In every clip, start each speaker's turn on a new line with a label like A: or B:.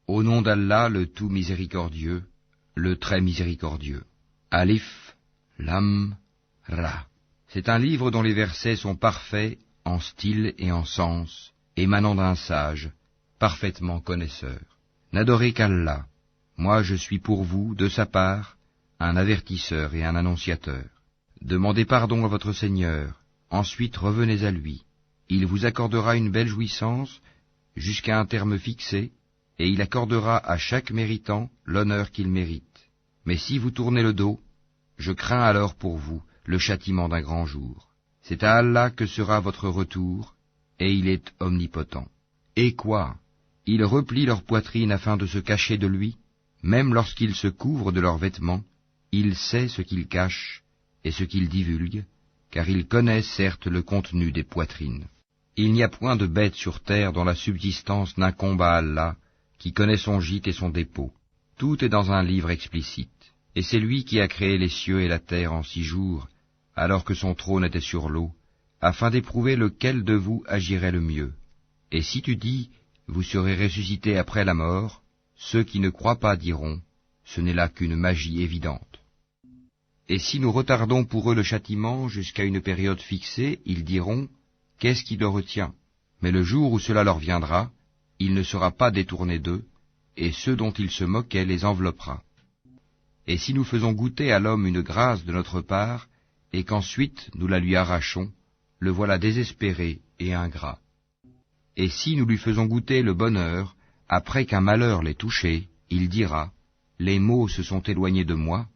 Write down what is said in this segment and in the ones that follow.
A: Au nom d'Allah, le tout miséricordieux, le très miséricordieux. Alif, Lam, Ra. C'est un livre dont les versets sont parfaits en style et en sens, émanant d'un sage, parfaitement connaisseur. N'adorez qu'Allah. Moi je suis pour vous, de sa part, un avertisseur et un annonciateur. Demandez pardon à votre Seigneur, ensuite revenez à lui. Il vous accordera une belle jouissance jusqu'à un terme fixé, et il accordera à chaque méritant l'honneur qu'il mérite. Mais si vous tournez le dos, je crains alors pour vous le châtiment d'un grand jour. C'est à Allah que sera votre retour, et il est omnipotent. Et quoi? Ils replient leur poitrine afin de se cacher de lui, même lorsqu'ils se couvrent de leurs vêtements, il sait ce qu'ils cachent et ce qu'ils divulguent, car il connaît certes le contenu des poitrines. Il n'y a point de bête sur terre dont la subsistance n'incombe à Allah, qui connaît son gîte et son dépôt. Tout est dans un livre explicite, et c'est lui qui a créé les cieux et la terre en 6 jours, alors que son trône était sur l'eau, afin d'éprouver lequel de vous agirait le mieux. Et si tu dis, vous serez ressuscités après la mort, ceux qui ne croient pas diront, ce n'est là qu'une magie évidente. Et si nous retardons pour eux le châtiment jusqu'à une période fixée, ils diront, qu'est-ce qui le retient? Mais le jour où cela leur viendra, il ne sera pas détourné d'eux, et ceux dont ils se moquaient les enveloppera. Et si nous faisons goûter à l'homme une grâce de notre part, et qu'ensuite nous la lui arrachons, le voilà désespéré et ingrat. Et si nous lui faisons goûter le bonheur, après qu'un malheur l'ait touché, il dira, les maux se sont éloignés de moi,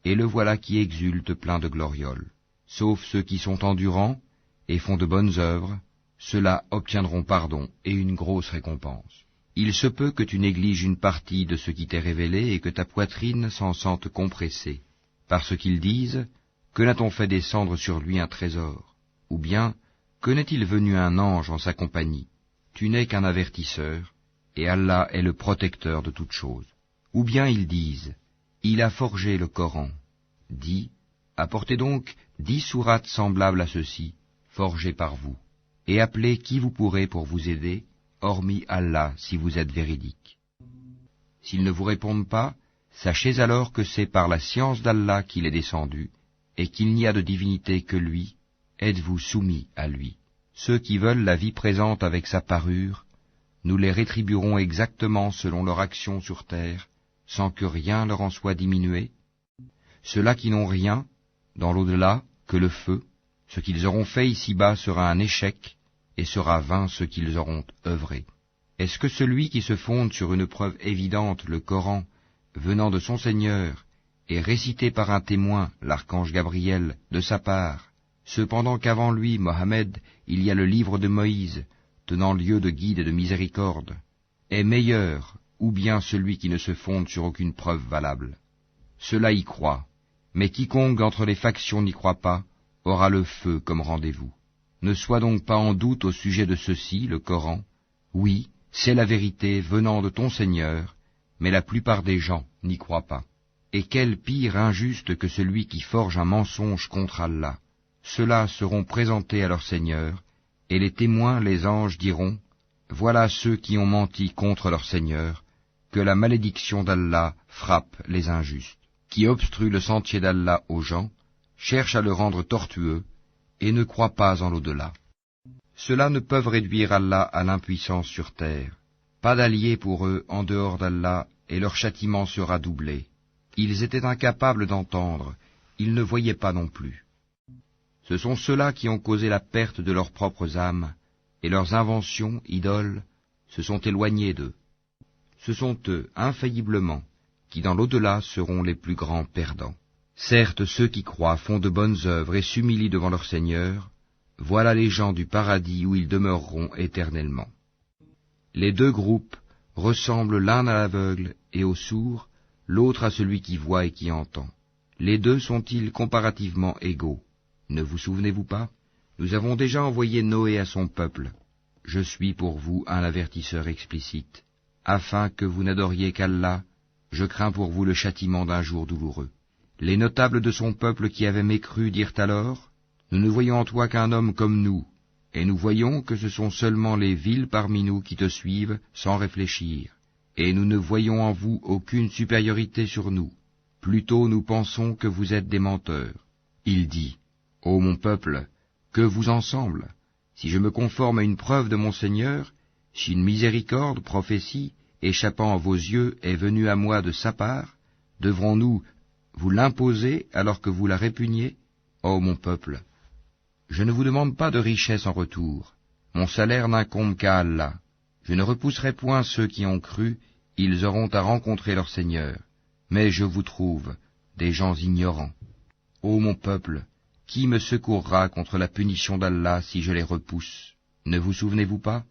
A: et le voilà qui exulte plein de glorioles. Sauf ceux qui sont endurants, et font de bonnes œuvres, ceux-là obtiendront pardon et une grosse récompense. Il se peut que tu négliges une partie de ce qui t'est révélé et que ta poitrine s'en sente compressée, parce qu'ils disent, que n'a-t-on fait descendre sur lui un trésor? Ou bien, que n'est-il venu un ange en sa compagnie? Tu n'es qu'un avertisseur, et Allah est le protecteur de toutes choses. Ou bien ils disent, il a forgé le Coran. Dis, apportez donc 10 sourates semblables à ceci, forgées par vous, et appelez qui vous pourrez pour vous aider, hormis Allah si vous êtes véridique. S'ils ne vous répondent pas, sachez alors que c'est par la science d'Allah qu'il est descendu, et qu'il n'y a de divinité que lui, êtes-vous soumis à lui. Ceux qui veulent la vie présente avec sa parure, nous les rétribuerons exactement selon leur action sur terre, sans que rien leur en soit diminué. Ceux-là qui n'ont rien, dans l'au-delà, que le feu, ce qu'ils auront fait ici-bas sera un échec, et sera vain ce qu'ils auront œuvré. Est-ce que celui qui se fonde sur une preuve évidente, le Coran, venant de son Seigneur, et récité par un témoin, l'archange Gabriel, de sa part, cependant qu'avant lui, Mohammed, il y a le livre de Moïse, tenant lieu de guide et de miséricorde, est meilleur, ou bien celui qui ne se fonde sur aucune preuve valable? Cela y croit, mais quiconque entre les factions n'y croit pas, aura le feu comme rendez-vous. Ne sois donc pas en doute au sujet de ceci, le Coran. Oui, c'est la vérité venant de ton Seigneur, mais la plupart des gens n'y croient pas. Et quel pire injuste que celui qui forge un mensonge contre Allah. Ceux-là seront présentés à leur Seigneur, et les témoins, les anges, diront, voilà ceux qui ont menti contre leur Seigneur, que la malédiction d'Allah frappe les injustes, qui obstruent le sentier d'Allah aux gens, cherchent à le rendre tortueux, et ne croient pas en l'au-delà. Ceux-là ne peuvent réduire Allah à l'impuissance sur terre. Pas d'alliés pour eux en dehors d'Allah, et leur châtiment sera doublé. Ils étaient incapables d'entendre, ils ne voyaient pas non plus. Ce sont ceux-là qui ont causé la perte de leurs propres âmes, et leurs inventions, idoles, se sont éloignées d'eux. Ce sont eux, infailliblement, qui dans l'au-delà seront les plus grands perdants. Certes, ceux qui croient font de bonnes œuvres et s'humilient devant leur Seigneur, voilà les gens du paradis où ils demeureront éternellement. Les 2 groupes ressemblent l'un à l'aveugle et au sourd, l'autre à celui qui voit et qui entend. Les 2 sont-ils comparativement égaux? Ne vous souvenez-vous pas? Nous avons déjà envoyé Noé à son peuple. Je suis pour vous un avertisseur explicite. Afin que vous n'adoriez qu'Allah, je crains pour vous le châtiment d'un jour douloureux. Les notables de son peuple qui avaient mécru dirent alors, nous ne voyons en toi qu'un homme comme nous, et nous voyons que ce sont seulement les vils parmi nous qui te suivent sans réfléchir. et nous ne voyons en vous aucune supériorité sur nous. Plutôt nous pensons que vous êtes des menteurs. Il dit, Ô mon peuple, que vous en semble? Si je me conforme à une preuve de mon Seigneur, si une miséricorde, prophétie, échappant à vos yeux, est venue à moi de sa part, devrons-nous vous l'imposer alors que vous la répugnez? Ô mon peuple, je ne vous demande pas de richesse en retour. Mon salaire n'incombe qu'à Allah. Je ne repousserai point ceux qui ont cru, ils auront à rencontrer leur Seigneur. Mais je vous trouve des gens ignorants. Ô mon peuple, qui me secourra contre la punition d'Allah si je les repousse? Ne vous souvenez-vous pas?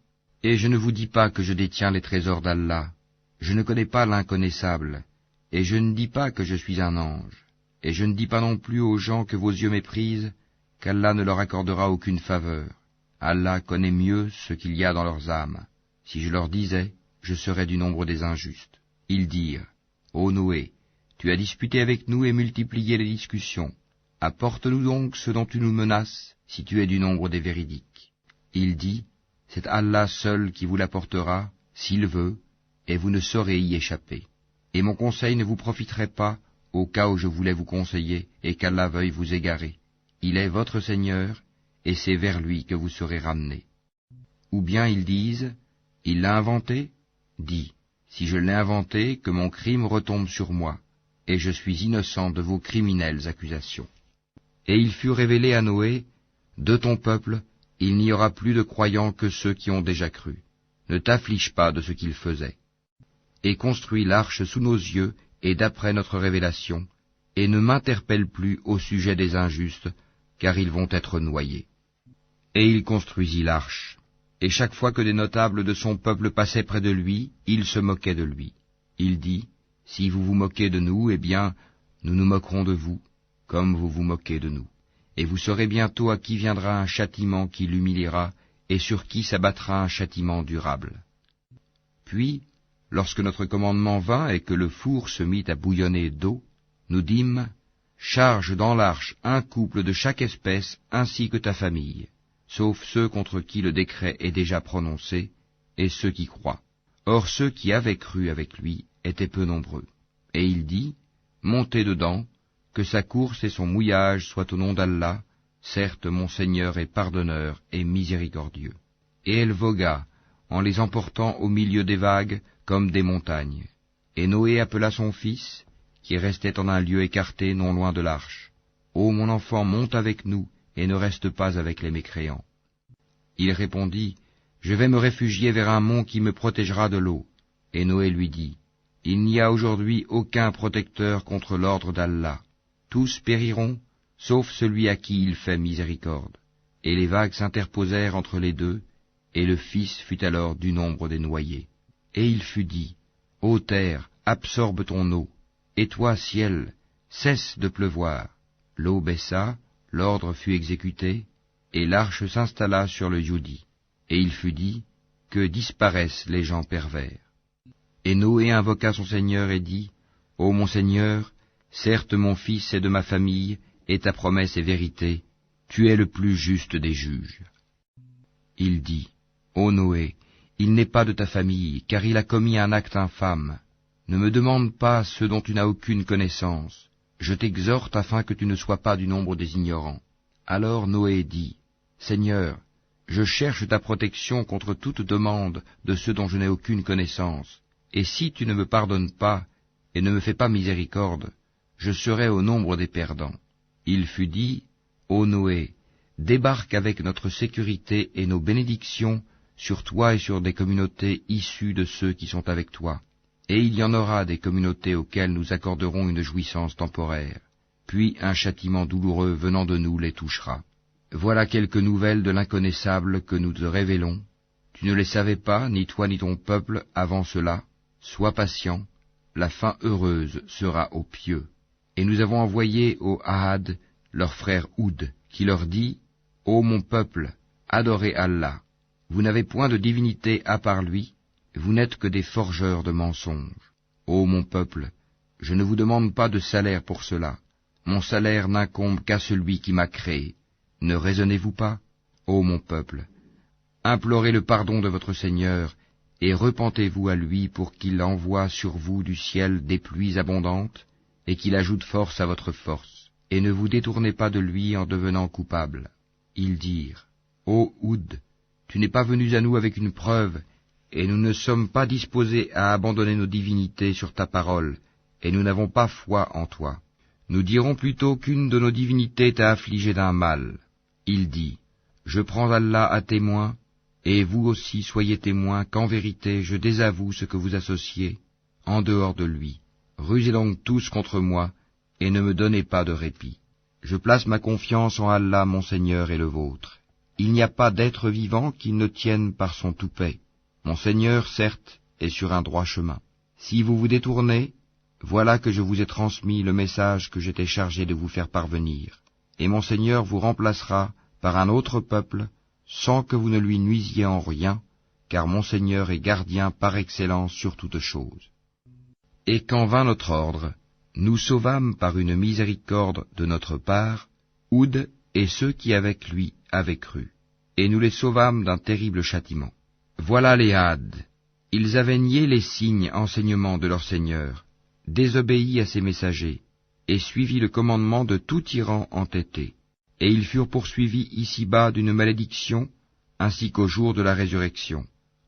A: Et je ne vous dis pas que je détiens les trésors d'Allah. Je ne connais pas l'inconnaissable, et je ne dis pas que je suis un ange. Et je ne dis pas non plus aux gens que vos yeux méprisent, qu'Allah ne leur accordera aucune faveur. Allah connaît mieux ce qu'il y a dans leurs âmes. Si je leur disais, je serais du nombre des injustes. Ils dirent, Ô Noé, tu as disputé avec nous et multiplié les discussions. Apporte-nous donc ce dont tu nous menaces, si tu es du nombre des véridiques. Il dit, c'est Allah seul qui vous l'apportera, s'il veut, et vous ne saurez y échapper. Et mon conseil ne vous profiterait pas, au cas où je voulais vous conseiller, et qu'Allah veuille vous égarer. Il est votre Seigneur, et c'est vers lui que vous serez ramenés. Ou bien ils disent, il l'a inventé? Dis, si je l'ai inventé, que mon crime retombe sur moi, et je suis innocent de vos criminelles accusations. Et il fut révélé à Noé, de ton peuple, il n'y aura plus de croyants que ceux qui ont déjà cru. Ne t'afflige pas de ce qu'ils faisaient. Et construis l'arche sous nos yeux, et d'après notre révélation, et ne m'interpelle plus au sujet des injustes, car ils vont être noyés. Et il construisit l'arche, et chaque fois que des notables de son peuple passaient près de lui, il se moquait de lui. Il dit, si vous vous moquez de nous, eh bien, nous nous moquerons de vous, comme vous vous moquez de nous. Et vous saurez bientôt à qui viendra un châtiment qui l'humiliera, et sur qui s'abattra un châtiment durable. Puis, lorsque notre commandement vint et que le four se mit à bouillonner d'eau, nous dîmes, charge dans l'arche un couple de chaque espèce ainsi que ta famille, sauf ceux contre qui le décret est déjà prononcé, et ceux qui croient. Or ceux qui avaient cru avec lui étaient peu nombreux. Et il dit, montez dedans, que sa course et son mouillage soient au nom d'Allah, certes mon Seigneur est pardonneur et miséricordieux. Et elle vogua, en les emportant au milieu des vagues, comme des montagnes. Et Noé appela son fils, qui restait en un lieu écarté non loin de l'arche. Ô mon enfant, monte avec nous, et ne reste pas avec les mécréants. Il répondit, je vais me réfugier vers un mont qui me protégera de l'eau. Et Noé lui dit, il n'y a aujourd'hui aucun protecteur contre l'ordre d'Allah. Tous périront, sauf celui à qui il fait miséricorde. Et les vagues s'interposèrent entre les deux, et le fils fut alors du nombre des noyés. Et il fut dit, ô terre, absorbe ton eau, et toi, ciel, cesse de pleuvoir. L'eau baissa, l'ordre fut exécuté, et l'arche s'installa sur le Yudi. Et il fut dit, que disparaissent les gens pervers. Et Noé invoqua son Seigneur et dit, ô mon Seigneur, certes mon fils est de ma famille, et ta promesse est vérité, tu es le plus juste des juges. Il dit, ô Noé, il n'est pas de ta famille, car il a commis un acte infâme. Ne me demande pas ce dont tu n'as aucune connaissance. Je t'exhorte afin que tu ne sois pas du nombre des ignorants. Alors Noé dit, Seigneur, je cherche ta protection contre toute demande de ceux dont je n'ai aucune connaissance. Et si tu ne me pardonnes pas, et ne me fais pas miséricorde, je serai au nombre des perdants. Il fut dit, ô Noé, débarque avec notre sécurité et nos bénédictions sur toi et sur des communautés issues de ceux qui sont avec toi. Et il y en aura des communautés auxquelles nous accorderons une jouissance temporaire, puis un châtiment douloureux venant de nous les touchera. Voilà quelques nouvelles de l'inconnaissable que nous te révélons. Tu ne les savais pas, ni toi ni ton peuple, avant cela. Sois patient, la fin heureuse sera aux pieux. Et nous avons envoyé au Ahad leur frère Houd, qui leur dit, ô mon peuple, adorez Allah. Vous n'avez point de divinité à part lui, vous n'êtes que des forgeurs de mensonges. Ô mon peuple, je ne vous demande pas de salaire pour cela. Mon salaire n'incombe qu'à celui qui m'a créé. Ne raisonnez-vous pas, ô mon peuple? Implorez le pardon de votre Seigneur, et repentez-vous à lui pour qu'il envoie sur vous du ciel des pluies abondantes, et qu'il ajoute force à votre force, et ne vous détournez pas de lui en devenant coupable. Ils dirent, Ô Oud, tu n'es pas venu à nous avec une preuve, et nous ne sommes pas disposés à abandonner nos divinités sur ta parole, et nous n'avons pas foi en toi. Nous dirons plutôt qu'une de nos divinités t'a affligé d'un mal. Il dit, Je prends Allah à témoin, et vous aussi soyez témoins qu'en vérité je désavoue ce que vous associez en dehors de lui. Rusez donc tous contre moi, et ne me donnez pas de répit. Je place ma confiance en Allah mon Seigneur et le vôtre. Il n'y a pas d'être vivant qui ne tienne par son toupet. Mon Seigneur, certes, est sur un droit chemin. Si vous vous détournez, voilà que je vous ai transmis le message que j'étais chargé de vous faire parvenir, et mon Seigneur vous remplacera par un autre peuple, sans que vous ne lui nuisiez en rien, car mon Seigneur est gardien par excellence sur toutes choses. Et quand vint notre ordre, nous sauvâmes par une miséricorde de notre part Oud et ceux qui avec lui avaient cru, et nous les sauvâmes d'un terrible châtiment. Voilà les Hades, ils avaient nié les signes enseignements de leur Seigneur, désobéi à ses messagers, et suivi le commandement de tout tyran entêté. Et ils furent poursuivis ici-bas d'une malédiction, ainsi qu'au jour de la résurrection.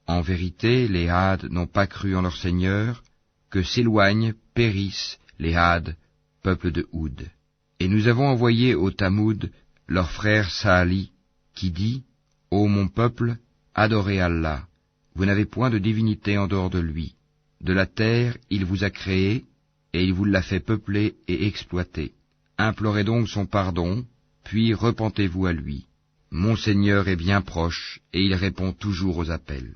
A: En vérité, les Hades n'ont pas cru en leur Seigneur, que s'éloignent, périssent les Hades, peuple de Oud. Et nous avons envoyé au Tamoud leur frère Saali, qui dit, Ô mon peuple, adorez Allah, vous n'avez point de divinité en dehors de lui. De la terre, il vous a créé, et il vous l'a fait peupler et exploiter. Implorez donc son pardon, puis repentez-vous à lui. Mon Seigneur est bien proche, et il répond toujours aux appels.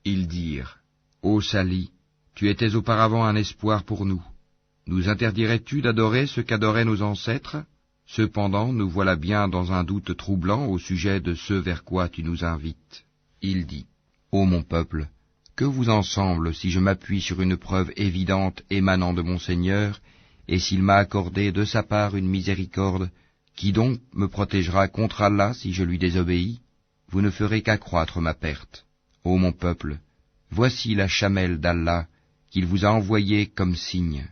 A: Ils dirent, Ô Sali, tu étais auparavant un espoir pour nous. Nous interdirais-tu d'adorer ce qu'adoraient nos ancêtres? Cependant, nous voilà bien dans un doute troublant au sujet de ce vers quoi tu nous invites. Il dit, Ô mon peuple, que vous en semble si je m'appuie sur une preuve évidente émanant de mon Seigneur, et s'il m'a accordé de sa part une miséricorde, qui donc me protégera contre Allah si je lui désobéis? Vous ne ferez qu'accroître ma perte. Ô mon peuple, voici la chamelle d'Allah qu'il vous a envoyée comme signe.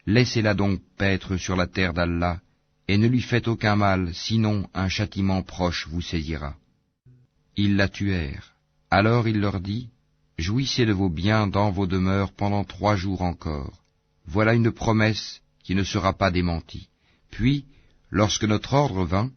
A: Laissez-la donc paître sur la terre d'Allah, et ne lui faites aucun mal, sinon un châtiment proche vous saisira. Ils la tuèrent. Alors il leur dit, Jouissez de vos biens dans vos demeures pendant 3 jours encore. Voilà une promesse qui ne sera pas démentie. Puis, lorsque notre ordre vint,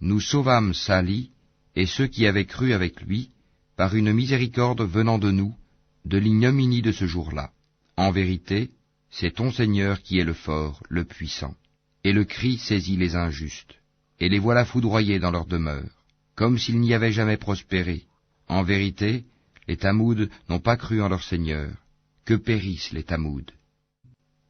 A: nous sauvâmes Sali et ceux qui avaient cru avec lui, par une miséricorde venant de nous, de l'ignominie de ce jour-là. En vérité, c'est ton Seigneur qui est le fort, le puissant. Et le cri saisit les injustes, et les voilà foudroyés dans leur demeure, comme s'ils n'y avaient jamais prospéré. En vérité, les Tamouds n'ont pas cru en leur Seigneur. Que périssent les Tamouds.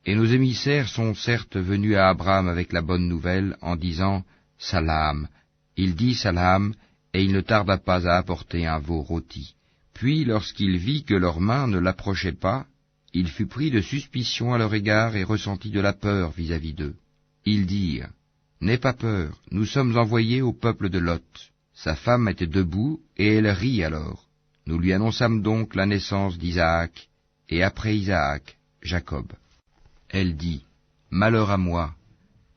A: Et nos émissaires sont certes venus à Abraham avec la bonne nouvelle, en disant « Salam ». Il dit « Salam », et il ne tarda pas à apporter un veau rôti. Puis, lorsqu'il vit que leurs mains ne l'approchaient pas, il fut pris de suspicion à leur égard et ressentit de la peur vis-à-vis d'eux. Ils dirent « N'aie pas peur, nous sommes envoyés au peuple de Lot. » Sa femme était debout, et elle rit alors. Nous lui annonçâmes donc la naissance d'Isaac, et après Isaac, Jacob. Elle dit, « Malheur à moi,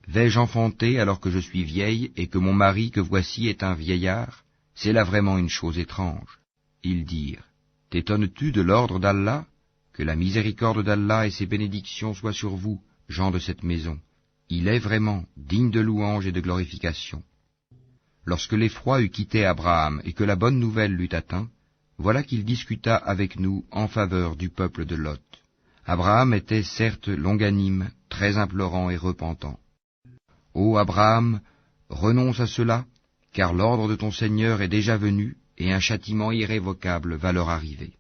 A: vais-je enfanter alors que je suis vieille et que mon mari que voici est un vieillard? C'est là vraiment une chose étrange. » Ils dirent, « T'étonnes-tu de l'ordre d'Allah? Que la miséricorde d'Allah et ses bénédictions soient sur vous, gens de cette maison. Il est vraiment digne de louange et de glorification. » Lorsque l'effroi eut quitté Abraham et que la bonne nouvelle l'eut atteint, voilà qu'il discuta avec nous en faveur du peuple de Lot. Abraham était certes longanime, très implorant et repentant. « Ô Abraham, renonce à cela, car l'ordre de ton Seigneur est déjà venu, et un châtiment irrévocable va leur arriver. »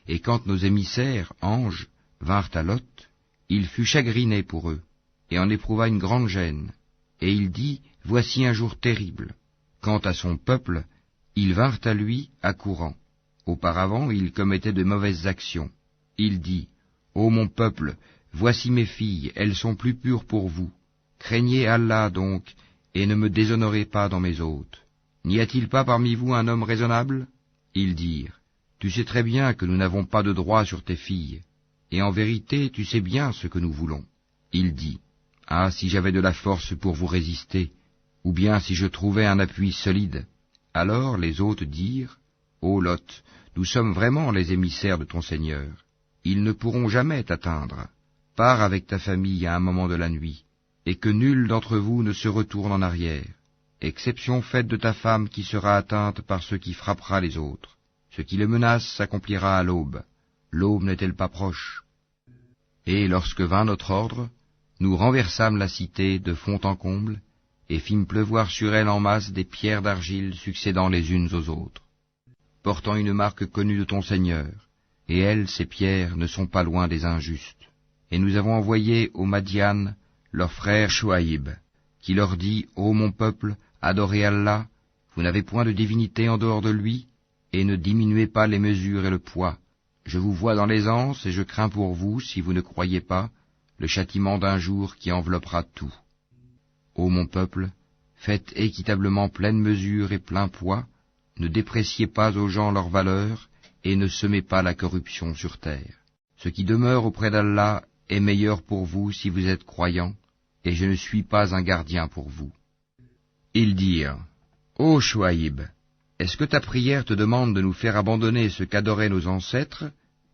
A: Et quand nos émissaires, anges, vinrent à Lot, il fut chagriné pour eux, et en éprouva une grande gêne. Et il dit, « Voici un jour terrible. » Quant à son peuple, ils vinrent à lui accourant. Auparavant, il commettait de mauvaises actions. Il dit, « Ô mon peuple, voici mes filles, elles sont plus pures pour vous. Craignez Allah donc, et ne me déshonorez pas dans mes hôtes. N'y a-t-il pas parmi vous un homme raisonnable ?» Ils dirent, « Tu sais très bien que nous n'avons pas de droit sur tes filles, et en vérité tu sais bien ce que nous voulons. » Il dit, « Ah, si j'avais de la force pour vous résister, ou bien si je trouvais un appui solide. » Alors les hôtes dirent, « Ô Lot, nous sommes vraiment les émissaires de ton Seigneur. Ils ne pourront jamais t'atteindre. Pars avec ta famille à un moment de la nuit, et que nul d'entre vous ne se retourne en arrière, exception faite de ta femme qui sera atteinte par ce qui frappera les autres. Ce qui le menace s'accomplira à l'aube. L'aube n'est-elle pas proche? » Et lorsque vint notre ordre, nous renversâmes la cité de fond en comble, et fîmes pleuvoir sur elle en masse des pierres d'argile succédant les unes aux autres, portant une marque connue de ton Seigneur, et elles, ces pierres, ne sont pas loin des injustes. Et nous avons envoyé aux Madian leur frère Chouaïb, qui leur dit, « Ô mon peuple, adorez Allah, vous n'avez point de divinité en dehors de lui, et ne diminuez pas les mesures et le poids. Je vous vois dans l'aisance, et je crains pour vous, si vous ne croyez pas, le châtiment d'un jour qui enveloppera tout. Ô mon peuple, faites équitablement pleine mesure et plein poids, ne dépréciez pas aux gens leur valeur, et ne semez pas la corruption sur terre. Ce qui demeure auprès d'Allah est meilleur pour vous si vous êtes croyants, et je ne suis pas un gardien pour vous. » Ils dirent, « Ô Chouaïb, est-ce que ta prière te demande de nous faire abandonner ce qu'adoraient nos ancêtres,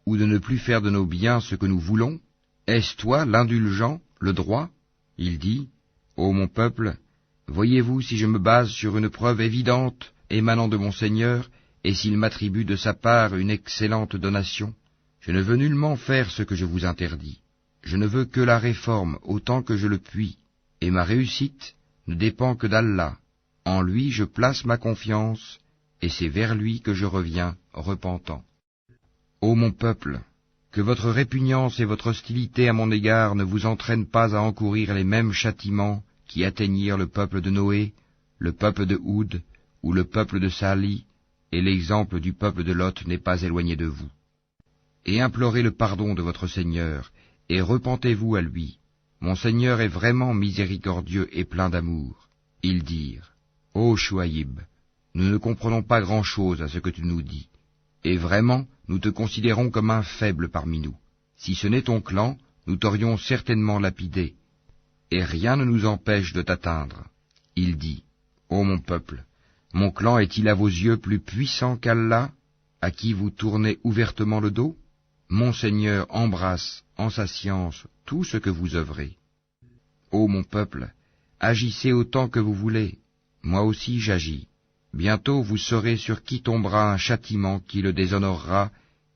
A: ou de ne plus faire de nos biens ce que nous voulons? Est-ce toi l'indulgent, le droit ?» Il dit, « Ô mon peuple, voyez-vous si je me base sur une preuve évidente émanant de mon Seigneur, et s'il m'attribue de sa part une excellente donation? Je ne veux nullement faire ce que je vous interdis. Je ne veux que la réforme autant que je le puis, et ma réussite ne dépend que d'Allah. En lui je place ma confiance, et c'est vers lui que je reviens, repentant. Ô mon peuple, que votre répugnance et votre hostilité à mon égard ne vous entraînent pas à encourir les mêmes châtiments qui atteignirent le peuple de Noé, le peuple de Houd, ou le peuple de Sali, et l'exemple du peuple de Lot n'est pas éloigné de vous. Et implorez le pardon de votre Seigneur, et repentez-vous à lui. Mon Seigneur est vraiment miséricordieux et plein d'amour. » Ils dirent, « Ô Chouaïb, nous ne comprenons pas grand-chose à ce que tu nous dis, et vraiment nous te considérons comme un faible parmi nous. Si ce n'est ton clan, nous t'aurions certainement lapidé, et rien ne nous empêche de t'atteindre. » Il dit, « Ô mon peuple, mon clan est-il à vos yeux plus puissant qu'Allah, à qui vous tournez ouvertement le dos? Mon Seigneur embrasse, en sa science, tout ce que vous œuvrez. Ô mon peuple, agissez autant que vous voulez, moi aussi j'agis. Bientôt vous saurez sur qui tombera un châtiment qui le déshonorera,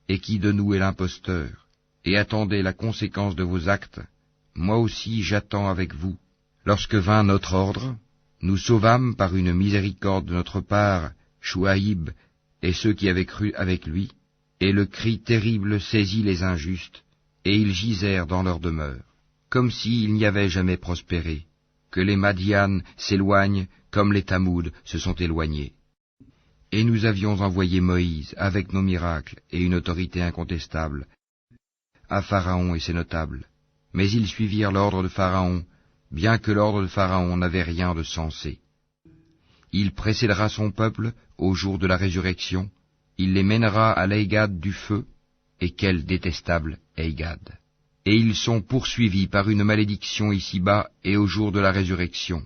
A: et qui de nous est l'imposteur. Et attendez la conséquence de vos actes. Moi aussi j'attends avec vous. » Lorsque vint notre ordre, nous sauvâmes par une miséricorde de notre part Chouaïb et ceux qui avaient cru avec lui, et le cri terrible saisit les injustes, et ils gisèrent dans leur demeure, comme s'ils n'y avaient jamais prospéré, que les Madian s'éloignent comme les Tamoud se sont éloignés. Et nous avions envoyé Moïse avec nos miracles et une autorité incontestable à Pharaon et ses notables, mais ils suivirent l'ordre de Pharaon, bien que l'ordre de Pharaon n'avait rien de sensé. Il précédera son peuple au jour de la résurrection, il les mènera à l'Eigad du feu, et quel détestable Eigad! Et ils sont poursuivis par une malédiction ici-bas et au jour de la résurrection.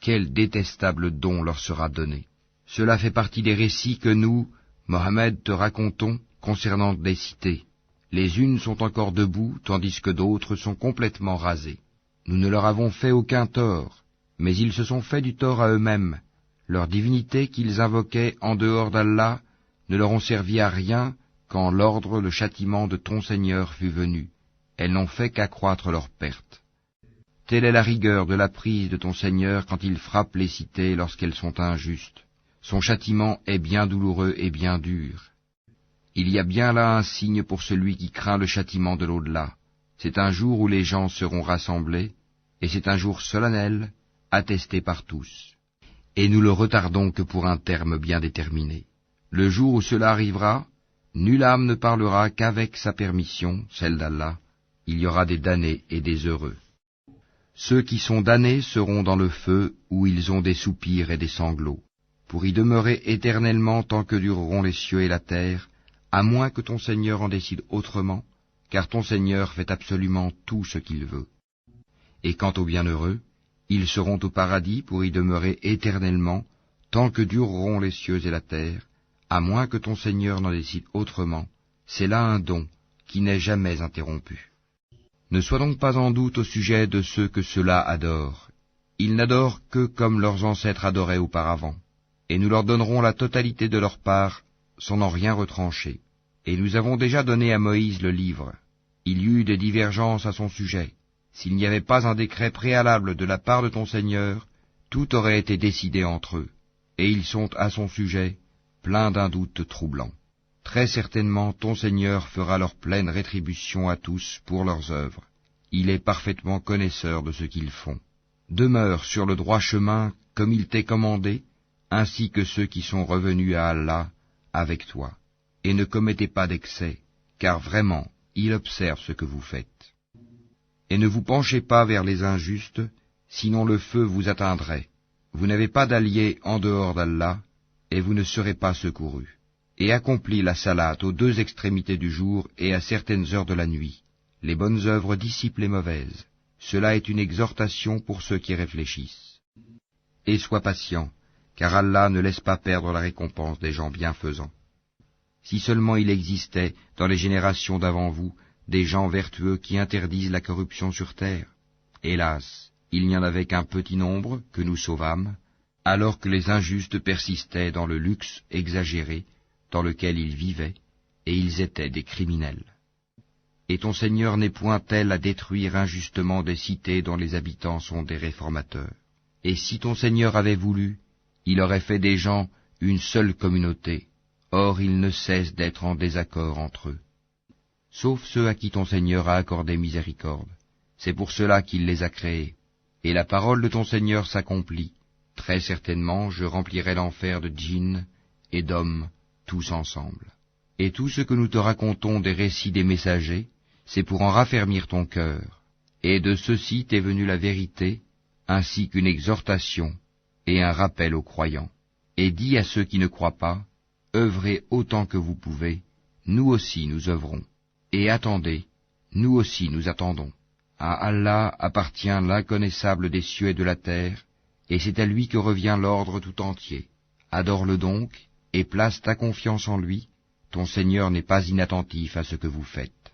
A: Quel détestable don leur sera donné! Cela fait partie des récits que nous, Mohammed, te racontons concernant des cités. Les unes sont encore debout, tandis que d'autres sont complètement rasées. Nous ne leur avons fait aucun tort, mais ils se sont fait du tort à eux-mêmes. Leur divinité qu'ils invoquaient en dehors d'Allah ne leur ont servi à rien quand l'ordre, le châtiment de ton Seigneur fut venu. Elles n'ont fait qu'accroître leur perte. Telle est la rigueur de la prise de ton Seigneur quand il frappe les cités lorsqu'elles sont injustes. Son châtiment est bien douloureux et bien dur. Il y a bien là un signe pour celui qui craint le châtiment de l'au-delà. C'est un jour où les gens seront rassemblés, et c'est un jour solennel, attesté par tous. Et nous le retardons que pour un terme bien déterminé. Le jour où cela arrivera, nulle âme ne parlera qu'avec sa permission, celle d'Allah. Il y aura des damnés et des heureux. Ceux qui sont damnés seront dans le feu où ils ont des soupirs et des sanglots, pour y demeurer éternellement tant que dureront les cieux et la terre, à moins que ton Seigneur en décide autrement, car ton Seigneur fait absolument tout ce qu'il veut. Et quant aux bienheureux, ils seront au paradis pour y demeurer éternellement, tant que dureront les cieux et la terre, à moins que ton Seigneur n'en décide autrement. C'est là un don qui n'est jamais interrompu. Ne sois donc pas en doute au sujet de ceux que ceux-là adorent. Ils n'adorent que comme leurs ancêtres adoraient auparavant, et nous leur donnerons la totalité de leur part, sans en rien retrancher. Et nous avons déjà donné à Moïse le livre. Il y eut des divergences à son sujet. S'il n'y avait pas un décret préalable de la part de ton Seigneur, tout aurait été décidé entre eux, et ils sont à son sujet pleins d'un doute troublant. Très certainement ton Seigneur fera leur pleine rétribution à tous pour leurs œuvres. Il est parfaitement connaisseur de ce qu'ils font. Demeure sur le droit chemin comme il t'est commandé, ainsi que ceux qui sont revenus à Allah avec toi. Et ne commettez pas d'excès, car vraiment, il observe ce que vous faites. Et ne vous penchez pas vers les injustes, sinon le feu vous atteindrait. Vous n'avez pas d'allié en dehors d'Allah, et vous ne serez pas secourus. Et accomplis la salate aux deux extrémités du jour et à certaines heures de la nuit. Les bonnes œuvres dissipent les mauvaises. Cela est une exhortation pour ceux qui réfléchissent. Et sois patient, car Allah ne laisse pas perdre la récompense des gens bienfaisants. Si seulement il existait, dans les générations d'avant vous, des gens vertueux qui interdisent la corruption sur terre. Hélas, il n'y en avait qu'un petit nombre que nous sauvâmes, alors que les injustes persistaient dans le luxe exagéré dans lequel ils vivaient, et ils étaient des criminels. Et ton Seigneur n'est point tel à détruire injustement des cités dont les habitants sont des réformateurs. Et si ton Seigneur avait voulu, il aurait fait des gens une seule communauté. Or ils ne cessent d'être en désaccord entre eux. Sauf ceux à qui ton Seigneur a accordé miséricorde. C'est pour cela qu'il les a créés. Et la parole de ton Seigneur s'accomplit. Très certainement je remplirai l'enfer de djinns et d'hommes, tous ensemble. Et tout ce que nous te racontons des récits des messagers, c'est pour en raffermir ton cœur. Et de ceci t'est venue la vérité, ainsi qu'une exhortation et un rappel aux croyants. Et dis à ceux qui ne croient pas, œuvrez autant que vous pouvez, nous aussi nous œuvrons. Et attendez, nous aussi nous attendons. À Allah appartient l'inconnaissable des cieux et de la terre, et c'est à lui que revient l'ordre tout entier. Adore-le donc, et place ta confiance en lui, ton Seigneur n'est pas inattentif à ce que vous faites.